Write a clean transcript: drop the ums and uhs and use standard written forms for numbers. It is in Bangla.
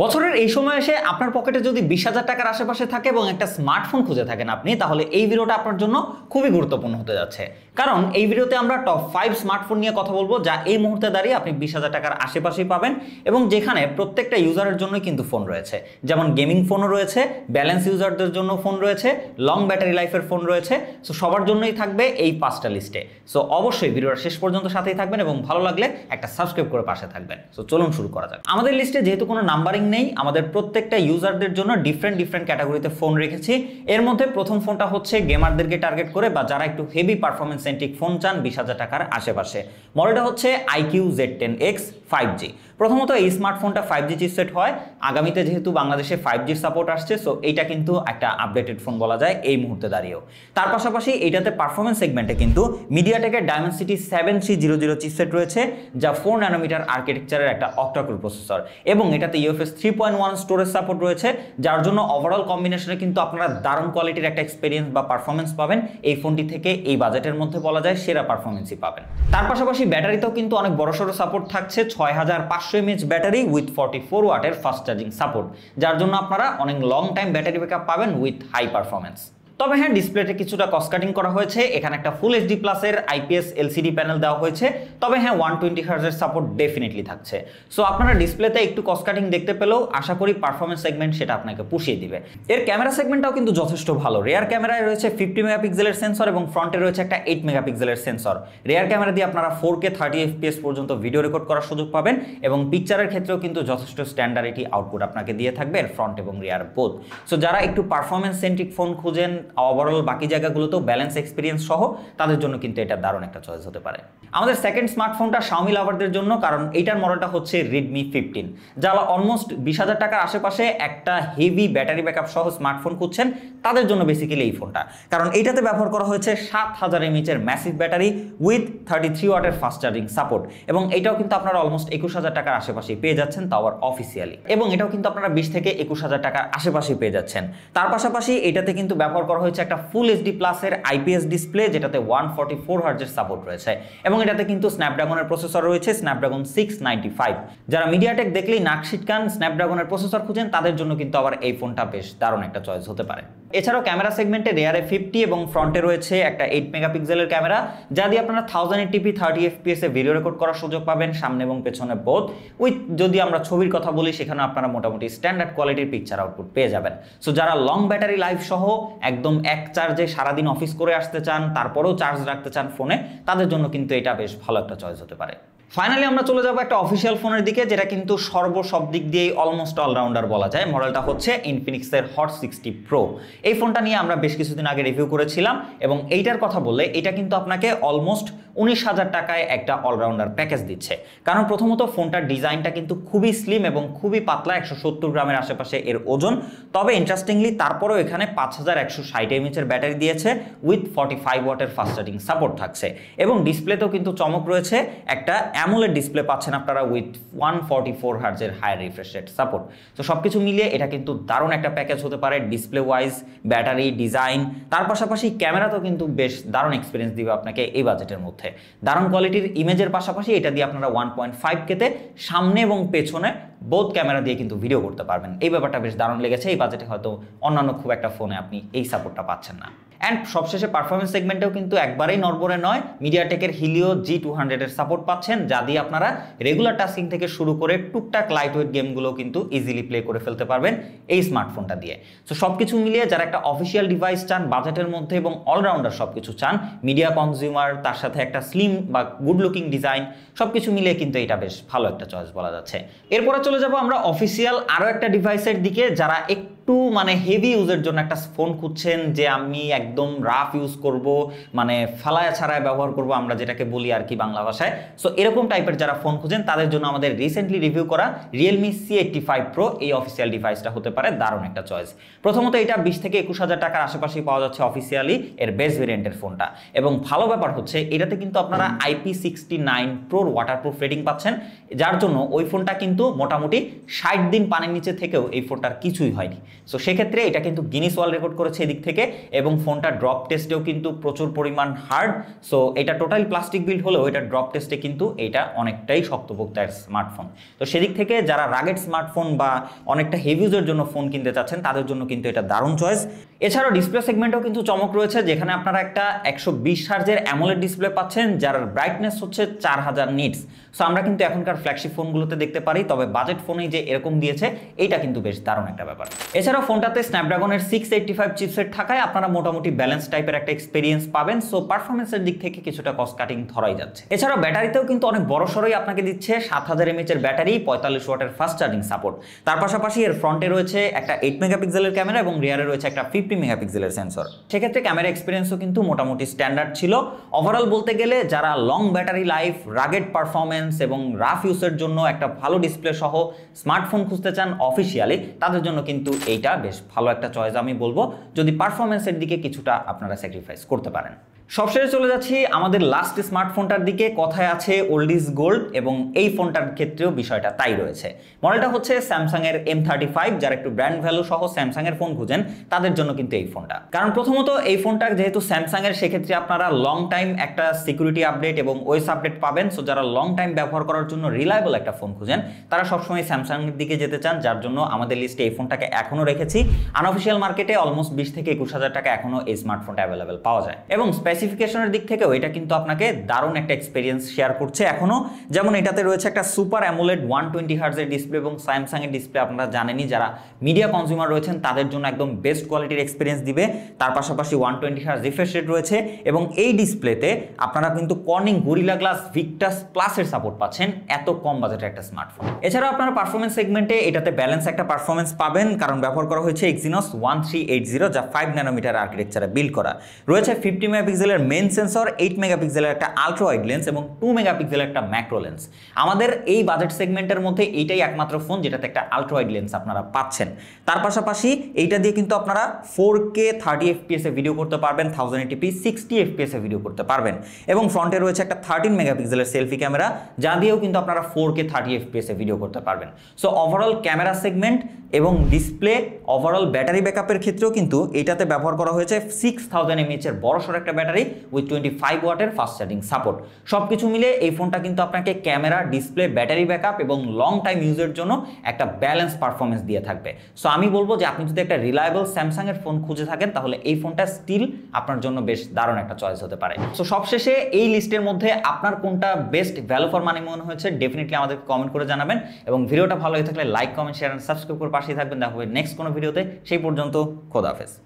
বছরের এই সময় এসে আপনার পকেটে যদি 20,000 টাকার আশেপাশে থাকে এবং একটা স্মার্টফোন খুঁজে থাকেন আপনি, তাহলে এই ভিডিওটা আপনার জন্য খুবই গুরুত্বপূর্ণ হতে যাচ্ছে। কারণ এই ভিডিওতে আমরা টপ 5 স্মার্টফোন নিয়ে কথা বলবো যা এই মুহূর্তে দাঁড়িয়ে আপনি 20,000 টাকার আশেপাশেই পাবেন এবং যেখানে প্রত্যেকটা ইউজারের জন্যই কিন্তু ফোন রয়েছে। যেমন গেমিং ফোনও রয়েছে, ব্যালেন্স ইউজারদের জন্য ফোন রয়েছে, লং ব্যাটারি লাইফের ফোন রয়েছে। সো সবার জন্যই থাকবে এই 5টা লিস্টে। সো অবশ্যই ভিডিওটা শেষ পর্যন্ত সাথেই থাকবেন এবং ভালো লাগলে একটা সাবস্ক্রাইব করে পাশে থাকবেন। সো চলুন শুরু করা যাক। আমাদের লিস্টে যেহেতু কোনো নাম্বারিং নেই, আমাদের প্রত্যেকটা ইউজারদের জন্য ডিফারেন্ট ক্যাটাগরিতে ফোন রেখেছি। এর মধ্যে প্রথম ফোনটা হচ্ছে গেমারদেরকে টার্গেট করে বা যারা একটু হেভি পারফরমেন্স সেন্ট্রিক ফোন চান 20,000 টাকার আশেপাশে। মডেলটা হচ্ছে IQ Z10X 5G। প্রথমত এই স্মার্টফোনটা 5G চিপসেট হয়। আগামীতে যেহেতু বাংলাদেশে 5G সাপোর্ট আসছে, সো এইটা কিন্তু একটা আপডেটেড ফোন বলা যায় এই মুহূর্তে দাঁড়িয়েও। তার পাশাপাশি এইটাতে পারফরমেন্স সেগমেন্টে কিন্তু মিডিয়াটেকের Dimensity 7300 চিপসেট রয়েছে, যা 4 ন্যানোমিটার আর্কিটেকচারের একটা অক্টা-কোর প্রসেসর এবং এটাতে UFS 3.1 স্টোরেজ সাপোর্ট রয়েছে, যার জন্য ওভারঅল কম্বিনেশনে কিন্তু আপনারা দারুণ কোয়ালিটির একটা এক্সপেরিয়েন্স বা পারফরমেন্স পাবেন। এই ফোনটি থেকে এই বাজেটের মধ্যে বলা যায় সেরা পারফরমেন্সই পাবেন। তার পাশাপাশি ব্যাটারিতেও কিন্তু অনেক বড়সড় সাপোর্ট থাকছে, 6500 mAh ব্যাটারি উইথ 44 ওয়াটের ফাস্ট চার্জিং সাপোর্ট, যার জন্য আপনারা অনেক লং টাইম ব্যাটারি ব্যাকআপ পাবেন উইথ হাই পারফরমেন্স। তবে হ্যাঁ, ডিসপ্লেতে কিছুটা কস্ট কাটিং করা হয়েছে। এখানে একটা ফুল HD প্লাসের IPS LCD প্যানেল দেওয়া হয়েছে। তবে হ্যাঁ, 120 হার্জের সাপোর্ট ডেফিনেটলি থাকছে। সো আপনারা ডিসপ্লেতে একটু কস্ট কাটিং দেখতে পেলেও আশা করি পারফরমেন্স সেগমেন্ট সেটা আপনাকে পুষিয়ে দিবে। এর ক্যামেরা সেগমেন্টটাও কিন্তু যথেষ্ট ভালো। রেয়ার ক্যামেরায় রয়েছে 50 মেগাপিক্সেলের সেন্সর এবং ফ্রন্টে রয়েছে একটা 8 মেগাপিক্সেলের সেন্সর। রেয়ার ক্যামেরা দিয়ে আপনারা 4K 30 FPS পর্যন্ত ভিডিও রেকর্ড করার সুযোগ পাবেন এবং পিকচারের ক্ষেত্রেও কিন্তু যথেষ্ট স্ট্যান্ডার্ডিটি আউটপুট আপনাকে দিয়ে থাকবে এর ফ্রন্ট এবং রিয়ার বোথ। সো যারা একটু পারফরমেন্স সেন্ট্রিক ফোন খুঁজেন, ওভারঅল বাকি জায়গাগুলোতেও ব্যালেন্স এক্সপিরিয়েন্স সহ, তাদের জন্য কিন্তু এটা দারুণ একটা চয়েস হতে পারে। আমাদের সেকেন্ড স্মার্টফোনটা Xiaomi লাভারদের জন্য, কারণ এইটার মডেলটা হচ্ছে Redmi 15। যারা অলমোস্ট 20,000 টাকার আশেপাশে একটা হেভি ব্যাটারি ব্যাকআপ সহ স্মার্টফোন খুঁজছেন, তাদের জন্য বেসিক্যালি এই ফোনটা। কারণ এইটাতে ব্যবহার করা হয়েছে 7000 mAh এর ম্যাসিভ ব্যাটারি উইথ 33 ওয়াটের ফাস্ট চার্জিং সাপোর্ট এবং এটাও কিন্তু আপনারা অলমোস্ট 21,000 টাকার আশেপাশে পেয়ে যাচ্ছেন, তাও অফিসিয়ালি। এবং এটাও কিন্তু আপনারা 20 থেকে 21,000 টাকার আশেপাশে পেয়ে যাচ্ছেন। তার পাশাপাশি এটাতে কিন্তু ব্যবহার করা হয়েছে একটা ফুল HD প্লাসের IPS ডিসপ্লে, যেটাতে 144 হার্জের সাপোর্ট রয়েছে এবং এটাতে কিন্তু স্ন্যাপড্রাগনের প্রসেসর রয়েছে, স্ন্যাপড্রাগন 695। যারা মিডিয়াটেক দেখলেই নাক ছিটকান, স্ন্যাপড্রাগনের প্রসেসর খুঁজেন, তাদের জন্য কিন্তু আবার এই ফোনটা বেশ দারুণ একটা চয়েস হতে পারে। এছাড়াও ক্যামেরা সেগমেন্টে রেয়ারে 50 এবং ফ্রন্টে রয়েছে একটা 8 মেগাপিক্সেলের ক্যামেরা, যা দিয়ে আপনারা 1080p 30 FPS এ ভিডিও রেকর্ড করার সুযোগ পাবেন সামনে এবং পেছনে বোথ। উইথ যদি আমরা ছবির কথা বলি, সেখানে আপনারা মোটামুটি স্ট্যান্ডার্ড কোয়ালিটির পিকচার আউটপুট পেয়ে যাবেন। সো যারা লং ব্যাটারি লাইফ সহ একদম এক চার্জে সারাদিন অফিস করে আসতে চান, তারপরেও চার্জ রাখতে চান ফোনে, তাদের জন্য কিন্তু এটা বেশ ভালো একটা চয়েস হতে পারে। ফাইনালি আমরা চলে যাবো একটা অফিসিয়াল ফোনের দিকে, যেটা কিন্তু সব দিক দিয়েই অলমোস্ট অলরাউন্ডার বলা যায়। মডেলটা হচ্ছে ইনফিনিক্সের হট 60 প্রো। এই ফোনটা নিয়ে আমরা বেশ কিছুদিন আগে রিভিউ করেছিলাম এবং এইটার কথা বললে এটা কিন্তু আপনাকে অলমোস্ট 19,000 টাকায় একটা অলরাউন্ডার প্যাকেজ দিচ্ছে। কারণ প্রথমত ফোনটার ডিজাইনটা কিন্তু খুবই স্লিম এবং খুবই পাতলা, 170 গ্রামের আশেপাশে এর ওজন। তবে ইন্টারেস্টিংলি তারপরেও এখানে 5160 mAh এর ব্যাটারি দিয়েছে উইথ 45 ওয়াটের ফাস্ট চার্জিং সাপোর্ট থাকছে এবং ডিসপ্লেতেও কিন্তু চমক রয়েছে। একটা অ্যামোলেড ডিসপ্লে পাচ্ছেন আপনারা উইথ 144 হার্জের হায়ার রিফ্রেশ রেট সাপোর্ট। তো সবকিছু মিলিয়ে এটা কিন্তু দারুণ একটা প্যাকেজ হতে পারে, ডিসপ্লে ওয়াইজ, ব্যাটারি, ডিজাইন। তার পাশাপাশি ক্যামেরাতেও কিন্তু বেশ দারুণ এক্সপিরিয়েন্স দিবে আপনাকে এই বাজেটের মধ্যে। দারুণ কোয়ালিটির ইমেজের পাশাপাশি এটা দিয়ে আপনারা 1.5K সামনে এবং পেছনে বোথ ক্যামেরা দিয়ে কিন্তু ভিডিও করতে পারবেন। এই ব্যাপারটা বেশ দারুণ লেগেছে। এই বাজেটে হয়তো অন্যান্য খুব একটা ফোনে আপনি এই সাপোর্টটা পাচ্ছেন না। অ্যান্ড সবশেষে পারফরমেন্স সেগমেন্টেও কিন্তু একবারেই নড়বড়ে নয়, মিডিয়াটেকের হিলিও G200 এর সাপোর্ট পাচ্ছেন, যা দিয়ে আপনারা রেগুলার টাস্কিং থেকে শুরু করে টুকটাক লাইটওয়েট গেমগুলো কিন্তু ইজিলি প্লে করে ফেলতে পারবেন এই স্মার্টফোনটা দিয়ে। সো সবকিছু মিলিয়ে যারা একটা অফিসিয়াল ডিভাইস চান বাজেটের মধ্যে এবং অলরাউন্ডার সবকিছু চান, মিডিয়া কনজিউমার, তার সাথে একটা স্লিম বা গুড লুকিং ডিজাইন, সবকিছু মিলিয়ে কিন্তু এটা বেশ ভালো একটা চয়েস বলা যাচ্ছে। এরপরে চলে যাব আমরা অফিসিয়াল আরও একটা ডিভাইসের দিকে। যারা একটু মানে হেভি ইউজের জন্য একটা ফোন খুঁজছেন, যে আমি একদম রাফ ইউজ করব, মানে ফালায়া ছাড়ায় ব্যবহার করব, আমরা যেটাকে বলি আর কি বাংলা ভাষায়। সো এরকম টাইপের যারা ফোন খুঁজেন, তাদের জন্য আমাদের রিসেন্টলি রিভিউ করা Realme C85 Pro এই অফিসিয়াল ডিভাইসটা হতে পারে দারুণ একটা চয়েস। প্রথমত এটা 20 থেকে 21,000 টাকার আশেপাশেই পাওয়া যাচ্ছে অফিসিয়ালি এর বেস ভেরিয়েন্টের ফোনটা। এবং ভালো ব্যাপার হচ্ছে এটাতে কিন্তু আপনারা IP69 Pro ওয়াটারপ্রুফ রেটিং পাচ্ছেন, যার জন্য ওই ফোনটা কিন্তু মোটামুটি 60 দিন পানির নিচে থেকেও এই ফোনটার কিছুই হয়নি। সো সেক্ষেত্রে এটা কিন্তু গিনিস ওয়ার্ল্ড রেকর্ড করেছে এদিক থেকে, এবং ফোনটা ড্রপ টেস্টেও কিন্তু প্রচুর পরিমাণ হার্ড। সো এটা টোটাল প্লাস্টিক বিল্ড হলেও এটা ড্রপ টেস্টে কিন্তু এটা অনেকটাই শক্তপোক্ত এক স্মার্টফোন। তো সেদিক থেকে যারা রাগেড স্মার্টফোন বা অনেকটা হেভি ইউজের জন্য ফোন কিনতে চাচ্ছেন তাদের জন্য কিন্তু এটা দারুণ চয়েস। এছাড়াও ডিসপ্লে সেগমেন্টেও কিন্তু চমক রয়েছে, যেখানে আপনারা একটা 120 হার্জের অ্যামোলেড ডিসপ্লে পাচ্ছেন যার ব্রাইটনেস হচ্ছে 4000 নিটস। সো আমরা কিন্তু এখনকার ফ্ল্যাগশিপ ফোনগুলোতে দেখতে পারি, তবে বাজেট ফোনেই যে এরকম দিয়েছে এইটা কিন্তু বেশ দারুণ একটা ব্যাপার। এছাড়াও ফোনটাতে স্ন্যাপড্রাগনের 685 চিপসেট থাকায় আপনারা মোটামুটি ব্যালেন্স টাইপের একটা এক্সপেরিয়েন্স পাবেন। সো পারফরমেন্সের দিক থেকে কিছুটা কস্ট কাটিং ধরাই যাচ্ছে। এছাড়াও ব্যাটারিতেও কিন্তু অনেক বড়সড়ই আপনাকে দিচ্ছে 7000 mAh এর ব্যাটারি, 45 ওয়াটের ফাস্ট চার্জিং সাপোর্ট। তার পাশাপাশি এর ফ্রন্টে রয়েছে একটা 8 মেগাপিক্সেলের ক্যামেরা এবং রিয়ারে রয়েছে একটা 50 মেগাপিক্সেলের সেন্সর। সেক্ষেত্রে ক্যামেরা এক্সপিরিয়েন্সও কিন্তু মোটামুটি স্ট্যান্ডার্ড ছিল। ওভারঅল বলতে গেলে যারা long battery life, rugged performance এবং রাফ ইউজের জন্য একটা ভালো ডিসপ্লে সহ স্মার্টফোন খুঁজতে চান অফিসিয়ালি, তাদের জন্য কিন্তু এইটা বেশ ভালো একটা চয়েস আমি বলবো, যদি পারফরমেন্সের দিকে কিছুটা আপনারা স্যাক্রিফাইস করতে পারেন। সবশেষে চলে যাচ্ছি আমাদের লাস্ট স্মার্টফোনটার দিকে। কথায় আছে ওল্ড ইজ গোল্ড, এবং এই ফোনটার ক্ষেত্রেও বিষয়টা তাই রয়েছে। মডেলটা হচ্ছে স্যামসাং এর M35। যারা একটু ব্র্যান্ড ভ্যালু সহ স্যামসাং এর ফোন খুঁজেন তাদের জন্য কিন্তু এই ফোনটা, কারণ প্রথমত এই ফোনটা যেহেতু স্যামসাং এর, সেক্ষেত্রে আপনারা লং টাইম একটা সিকিউরিটি আপডেট এবং ওএস আপডেট পাবেন। সো যারা লং টাইম ব্যবহার করার জন্য রিলায়েবল একটা ফোন খুঁজেন তারা সবসময় স্যামসাং এর দিকে যেতে চান, যার জন্য আমাদের লিস্টে এই ফোনটাকে এখনো রেখেছি। আনঅফিসিয়াল মার্কেটে অলমোস্ট 20 থেকে 21,000 টাকা এখনো এই স্মার্টফোনটা অ্যাভেলেবেল পাওয়া যায়, এবং স্পেসিফিকেশনের দিক থেকেও এটা কিন্তু আপনাকে দারুণ একটা এক্সপেরিয়েন্স শেয়ার করছে এখনো। যেমন এটাতে রয়েছে একটা সুপার অ্যামোলেড 120 হার্জের ডিসপ্লে, এবং স্যামসাং এর ডিসপ্লে আপনারা জানেনই, যারা মিডিয়া কনজিউমার রয়েছেন তাদের জন্য একদম বেস্ট কোয়ালিটির এক্সপেরিয়েন্স দিবে। তার পাশাপাশি 120 হার্জ রিফ্রেশ রেট রয়েছে, এবং এই ডিসপ্লেতে আপনারা কিন্তু কর্নিং গরিলা গ্লাস ভিক্টাস প্লাসের সাপোর্ট পাচ্ছেন এত কম বাজেটের একটা স্মার্টফোন। এছাড়াও আপনারা পারফরমেন্স সেগমেন্টে এটাতে ব্যালেন্স একটা পারফরমেন্স পাবেন, কারণ ব্যবহার করা হয়েছে Exynos 1380, যা 5 ন্যানোমিটার আর্কিটেকচারে বিল্ড করা। রয়েছে 50 মেগাপিক্সেলের মেইন সেন্সর, 8 মেগাপিক্সেলের একটা আলট্রা ওয়াইড লেন্স এবং 2 মেগাপিক্সেলের একটা ম্যাক্রো লেন্স। আমাদের এই বাজেট সেগমেন্টের মধ্যে এইটাই একমাত্র ফোন যেটাতে একটা আলট্রা ওয়াইড লেন্স আপনারা পাচ্ছেন। তার পাশাপাশি এইটা দিয়ে কিন্তু আপনারা 4K 30 FPS এ ভিডিও করতে পারবেন, 1080p 60 FPS এ ভিডিও করতে পারবেন, এবং ফ্রন্টে রয়েছে একটা 13 মেগাপিক্সেলের সেলফি ক্যামেরা, যা দিয়েও কিন্তু আপনারা 4K 30 FPS এ ভিডিও করতে পারবেন। সো ওভারঅল ক্যামেরা সেগমেন্ট এবং ডিসপ্লে, ওভারঅল ব্যাটারি ব্যাকআপের ক্ষেত্রেও কিন্তু এটাতে ব্যবহার করা হয়েছে 6000 mAh এর বড়সড় একটা ব্যাটারি উইথ 25 ওয়াটের ফাস্ট চার্জিং সাপোর্ট। সবকিছু মিলে এই ফোনটা কিন্তু আপনাকে ক্যামেরা, ডিসপ্লে, ব্যাটারি ব্যাকআপ এবং লং টাইম ইউজের জন্য একটা ব্যালেন্স পারফরমেন্স দিয়ে থাকবে। সো আমি বলবো যে আপনি যদি একটা রিলায়েবল স্যামসাং এর ফোন খুঁজে থাকেন তাহলে এই ফোনটা স্টিল আপনার জন্য বেশ দারুণ একটা চয়েস হতে পারে। সো সবশেষে এই লিস্টের মধ্যে আপনার কোনটা বেস্ট ভ্যালু ফর মানি মনে হয়েছে ডেফিনেটলি আমাদেরকে কমেন্ট করে জানাবেন, এবং ভিডিওটা ভালো হয়ে থাকলে like, comment, share and subscribe করে পাশেই থাকবেন। দেখা হবে নেক্সট কোনো ভিডিওতে। সেই পর্যন্ত খোদা হাফেজ।